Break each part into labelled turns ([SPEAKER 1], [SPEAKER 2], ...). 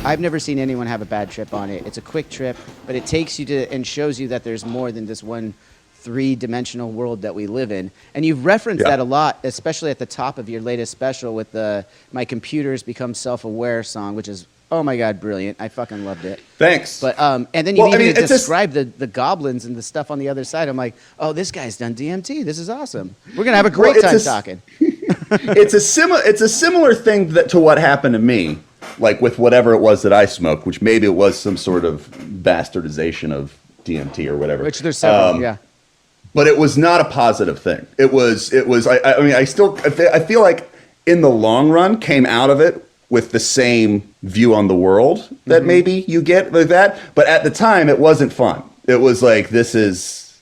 [SPEAKER 1] I've never seen anyone have a bad trip on it. It's a quick trip, but it takes you to and shows you that there's more than this one three-dimensional world that we live in. And you've referenced that a lot, especially at the top of your latest special with the My Computer's Become Self-Aware song, which is, oh my God, brilliant. I fucking loved it.
[SPEAKER 2] Thanks.
[SPEAKER 1] But and then you describe the goblins and the stuff on the other side. I'm like, oh, this guy's done DMT. This is awesome. We're going to have a great time talking.
[SPEAKER 2] It's a similar thing to what happened to me, like with whatever it was that I smoked, which maybe it was some sort of bastardization of DMT or whatever.
[SPEAKER 1] Which there's several, yeah.
[SPEAKER 2] But it was not a positive thing. It was. I mean, I feel like in the long run came out of it with the same view on the world that maybe you get like that. But at the time, it wasn't fun. It was like, this is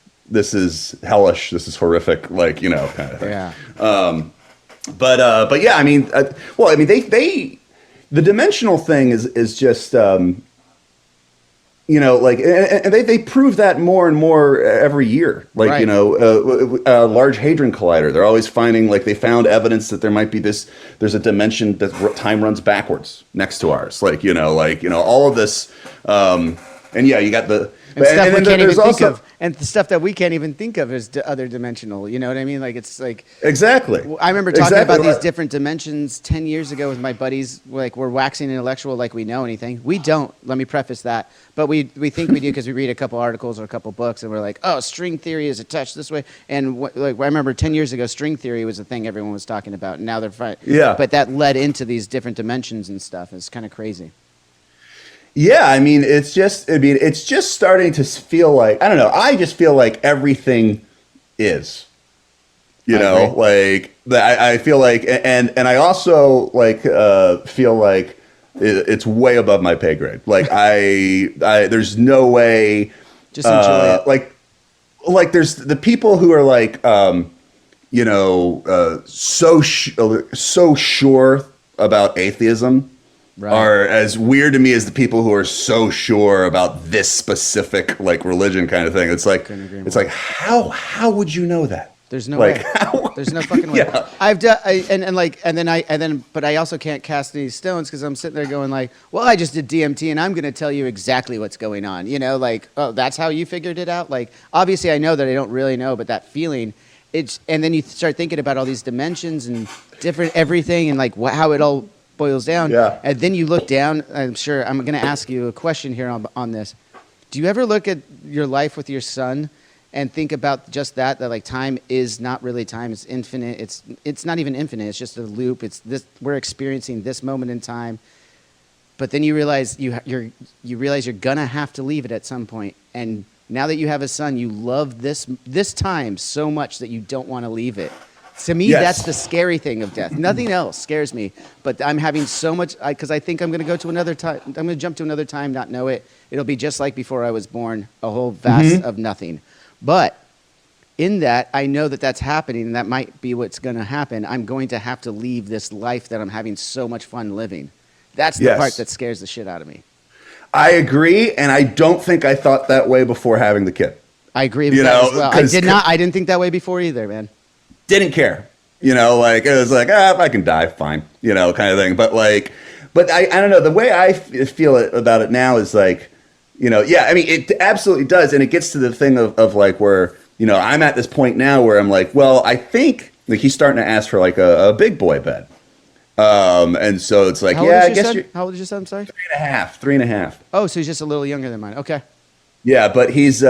[SPEAKER 2] hellish. This is horrific. Like, kind of thing.
[SPEAKER 1] Yeah.
[SPEAKER 2] But yeah, I mean, the dimensional thing is just. Like, and they prove that more and more every year. Like,
[SPEAKER 1] right.
[SPEAKER 2] Large Hadron Collider, they're always finding, like, they found evidence that there might be there's a dimension that time runs backwards next to ours. Like, all of this. And yeah, you got the.
[SPEAKER 1] And stuff we can't even think of. And the stuff that we can't even think of is other dimensional. You know what I mean? Like, it's like...
[SPEAKER 2] Exactly.
[SPEAKER 1] I remember talking about these different dimensions 10 years ago with my buddies. Like, we're waxing intellectual like we know anything. We don't. Let me preface that. But we think we do because we read a couple articles or a couple books, and we're like, oh, string theory is attached this way. And I remember 10 years ago, string theory was the thing everyone was talking about. And now they're fine.
[SPEAKER 2] Yeah.
[SPEAKER 1] But that led into these different dimensions and stuff. It's kind of crazy.
[SPEAKER 2] Yeah, I mean, it's just starting to feel like, I don't know, I just feel like everything is, like, I feel like, and I also, like, feel like it's way above my pay grade. Like, there's no way,
[SPEAKER 1] just enjoy it.
[SPEAKER 2] Like there's the people who are like, so sure about atheism. Right. Are as weird to me as the people who are so sure about this specific, like, religion kind of thing. It's like how would you know that?
[SPEAKER 1] There's no way. There's no fucking way.
[SPEAKER 2] Yeah.
[SPEAKER 1] I've done, but I also can't cast any stones because I'm sitting there going like, well, I just did DMT and I'm going to tell you exactly what's going on. Like, oh, that's how you figured it out. Like, obviously, I know that I don't really know, but that feeling, and then you start thinking about all these dimensions and different everything and like how it all boils down.
[SPEAKER 2] Yeah.
[SPEAKER 1] And then you look down. I'm sure I'm going to ask you a question here on this. Do you ever look at your life with your son and think about just that like time is not really time? It's infinite. It's not even infinite. It's just a loop. It's this. We're experiencing this moment in time. But then you realize you realize you're gonna have to leave it at some point. And now that you have a son, you love this time so much that you don't want to leave it. To me, that's the scary thing of death. Nothing else scares me, but I'm having so much, because I think I'm going to go to another time. I'm going to jump to another time, not know it. It'll be just like before I was born, a whole vast of nothing. But in that, I know that that's happening, and that might be what's going to happen. I'm going to have to leave this life that I'm having so much fun living. That's the part that scares the shit out of me.
[SPEAKER 2] I agree, and I don't think I thought that way before having the kid.
[SPEAKER 1] I agree with that as well. I didn't think that way before either, man.
[SPEAKER 2] Didn't care, like it was like, if I can die, fine, kind of thing. But I don't know. The way I feel about it now is like, yeah, I mean, it absolutely does. And it gets to the thing of like where, I'm at this point now where I'm like, well, I think like he's starting to ask for like a big boy bed. And so it's like, yeah, I guess
[SPEAKER 1] how old is your son? I'm sorry.
[SPEAKER 2] 3.5.
[SPEAKER 1] Oh, so he's just a little younger than mine. Okay.
[SPEAKER 2] Yeah, but he's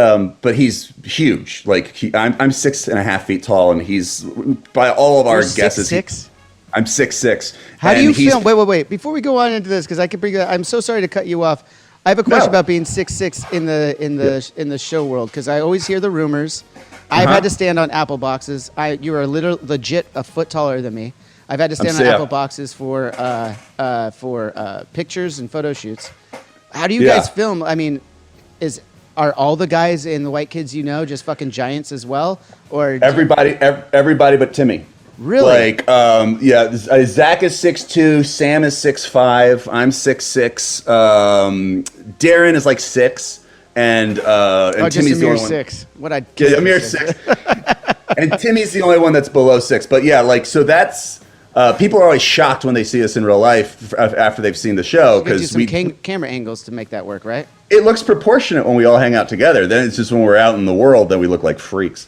[SPEAKER 2] huge. Like I'm 6.5 feet tall, and he's by all of our guesses.
[SPEAKER 1] 6'6"?
[SPEAKER 2] I'm 6'6".
[SPEAKER 1] How do you feel? Wait. Before we go on into this, because I could bring. I'm so sorry to cut you off. I have a question about being 6'6" in the show world, because I always hear the rumors. I've had to stand on apple boxes. You are legit a foot taller than me. I've had to stand on apple boxes for pictures and photo shoots. How do you guys film? I mean, are all the guys in the White Kids just fucking giants as well, or
[SPEAKER 2] everybody but Timmy?
[SPEAKER 1] Really?
[SPEAKER 2] Like, Zach is 6'2", Sam is 6'5", I'm 6'6", Darren is like 6, and Timmy's the only one.
[SPEAKER 1] 6. What
[SPEAKER 2] a mere 6. And Timmy's the only one that's below 6. But yeah, like, so that's People are always shocked when they see us in real life after they've seen the show
[SPEAKER 1] You could do
[SPEAKER 2] because
[SPEAKER 1] some camera angles to make that work, right?
[SPEAKER 2] it looks proportionate when we all hang out together. Then it's just when we're out in the world that we look like freaks.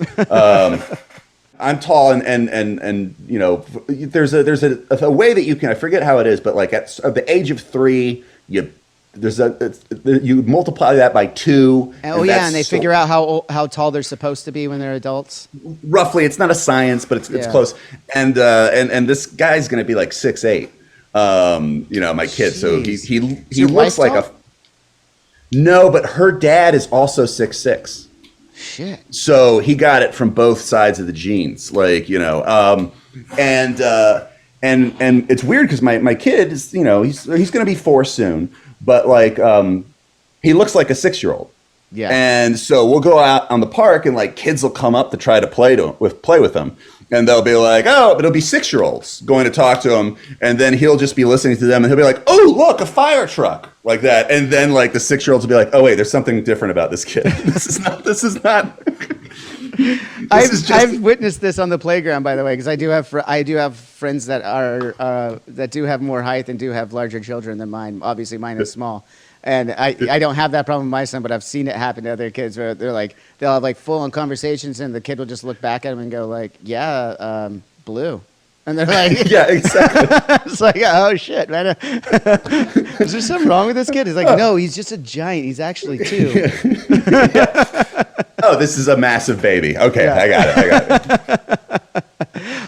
[SPEAKER 2] I'm tall, and you know, there's a way that you can, I forget how it is, but like at the age of 3, you multiply that by 2.
[SPEAKER 1] Oh yeah, and they figure out how tall they're supposed to be when they're adults.
[SPEAKER 2] Roughly, it's not a science, but it's close. And this guy's going to be like 6'8". You know, my kid.
[SPEAKER 1] Jeez.
[SPEAKER 2] So he looks like a. No, but her dad is also 6'6".
[SPEAKER 1] Shit.
[SPEAKER 2] So he got it from both sides of the genes, like, you know, and it's weird because my kid is, you know, he's going to be 4 soon, but like he looks like a 6-year-old.
[SPEAKER 1] Yeah.
[SPEAKER 2] And so we'll go out on the park and like kids will come up to try to play with him. And they'll be like, oh, but it'll be 6-year-olds going to talk to him. And then he'll just be listening to them and he'll be like, oh, look, a fire truck, like that. And then like the 6-year-olds will be like, oh, wait, there's something different about this kid. This is not.
[SPEAKER 1] I've witnessed this on the playground, by the way, because I do have friends that are that do have more height and do have larger children than mine. Obviously, mine is small. And I don't have that problem with my son, but I've seen it happen to other kids where they'll have like full-on conversations, and the kid will just look back at him and go like, "Yeah, blue," and they're like,
[SPEAKER 2] "Yeah, exactly."
[SPEAKER 1] It's like, oh shit, man, is there something wrong with this kid? He's like, no, he's just a giant. He's actually 2.
[SPEAKER 2] Oh, this is a massive baby. Okay, yeah. I got it.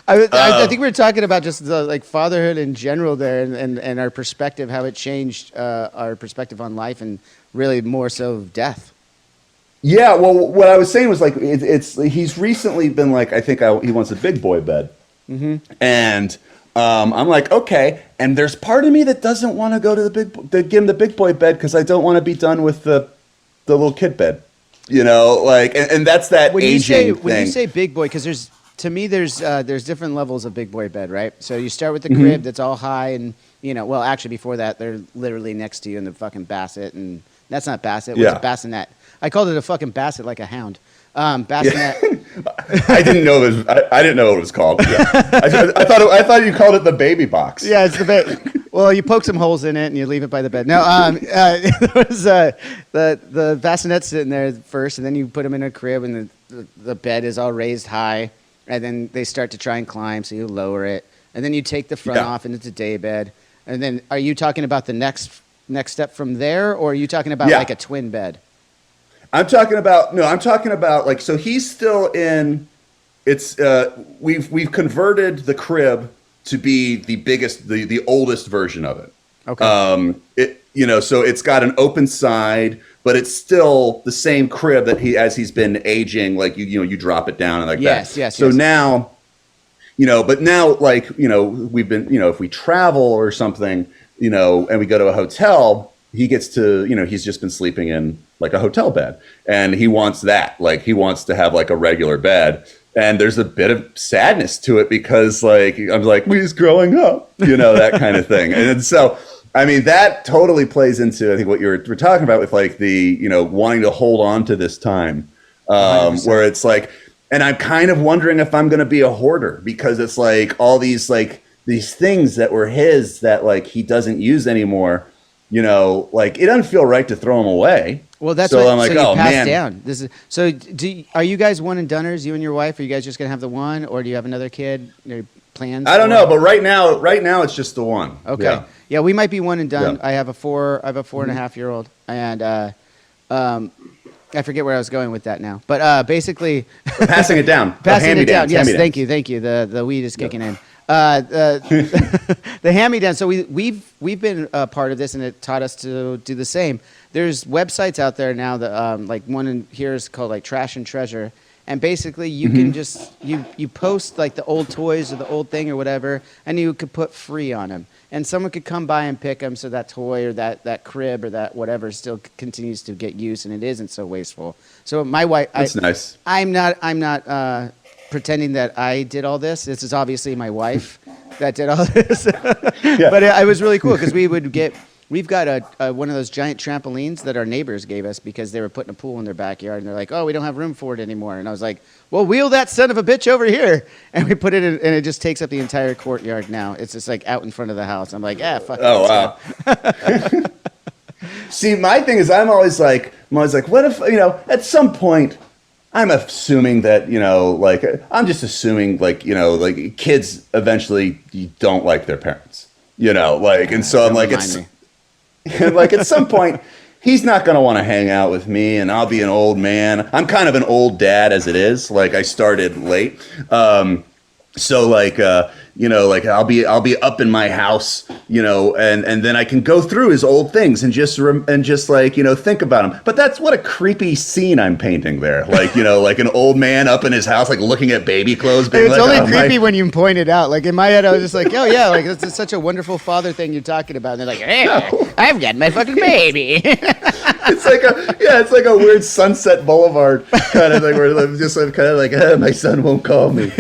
[SPEAKER 1] I think we were talking about just the like fatherhood in general there, and our perspective, how it changed our perspective on life, and really more so death.
[SPEAKER 2] Yeah, well, what I was saying was like he's recently been like, I think he wants a big boy bed, and I'm like, okay, and there's part of me that doesn't want to go to give him the big boy bed because I don't want to be done with the little kid bed, you know, like, and that's that aging thing.
[SPEAKER 1] When you say big boy, because there's different levels of big boy bed, right? So you start with the crib that's all high, and you know, well, actually before that, they're literally next to you in the fucking bassett, and that's not bassett, it's a bassinet. I called it a fucking bassett, like a hound. Bassinet.
[SPEAKER 2] Yeah. I didn't know what it was called. Yeah. I thought you called it the baby box.
[SPEAKER 1] Yeah, it's the baby. Well, you poke some holes in it and you leave it by the bed. No, there was the bassinet's sitting there first, and then you put them in a crib, and the bed is all raised high, and then they start to try and climb, so you lower it, and then you take the front off, and it's a day bed. And then, are you talking about the next step from there, or are you talking about like a twin bed?
[SPEAKER 2] I'm talking about like, so he's still in. It's we've converted the crib to be the biggest, the oldest version of it. Okay. So it's got an open side, but it's still the same crib that he's been aging. Like you drop it down and like that. Yes. So now, but now like we've been if we travel or something, and we go to a hotel, he gets to he's just been sleeping in like a hotel bed, and he wants that. Like he wants to have like a regular bed. And there's a bit of sadness to it because, like, I'm like, he's growing up, that kind of thing. And so, I mean, that totally plays into, I think, what we're talking about with, like, the, wanting to hold on to this time, where it's like, and I'm kind of wondering if I'm going to be a hoarder because it's like all these things that were his that, like, he doesn't use anymore, like, it doesn't feel right to throw them away.
[SPEAKER 1] Well, that's
[SPEAKER 2] so
[SPEAKER 1] what
[SPEAKER 2] I'm like,
[SPEAKER 1] so you
[SPEAKER 2] oh
[SPEAKER 1] pass
[SPEAKER 2] man.
[SPEAKER 1] Down. This is so. Are you guys one and doneers? You and your wife? Are you guys just gonna have the one, or do you have another kid? Plans?
[SPEAKER 2] I don't know, but right now it's just the one.
[SPEAKER 1] Okay. Yeah, we might be one and done. Yeah. I have a 4.5-year-old, and I forget where I was going with that now. But basically,
[SPEAKER 2] passing it down.
[SPEAKER 1] Passing it down. Yes, thank you. The weed is kicking in. The hand-me-down. So we've been a part of this, and it taught us to do the same. There's websites out there now that like one in here is called like Trash and Treasure, and basically you can just you post like the old toys or the old thing or whatever, and you could put free on them, and someone could come by and pick them, so that toy or that crib or that whatever still continues to get used, and it isn't so wasteful. So my wife,
[SPEAKER 2] that's nice.
[SPEAKER 1] I'm not pretending that I did all this. This is obviously my wife that did all this. But it was really cool because we We've got one of those giant trampolines that our neighbors gave us because they were putting a pool in their backyard, and they're like, "Oh, we don't have room for it anymore." And I was like, "Well, wheel that son of a bitch over here," and we put it in, and it just takes up the entire courtyard now. It's just like out in front of the house. I'm like, fuck.
[SPEAKER 2] Oh wow. See, my thing is, I'm always like, what if, at some point, I'm assuming that, I'm just assuming, kids eventually don't like their parents, and so I'm like, at some point, he's not going to want to hang out with me, and I'll be an old man. I'm kind of an old dad as it is. I started late. So I'll be up in my house, and then I can go through his old things and just think about him. But that's what a creepy scene I'm painting there. Like an old man up in his house, looking at baby clothes. Being
[SPEAKER 1] it's only creepy when you point it out. In my head, I was just like, oh yeah, it's such a wonderful father thing you're talking about. And they're like, hey, no. I've got my fucking baby.
[SPEAKER 2] It's like a weird Sunset Boulevard kind of thing where I'm just kind of like, my son won't call me.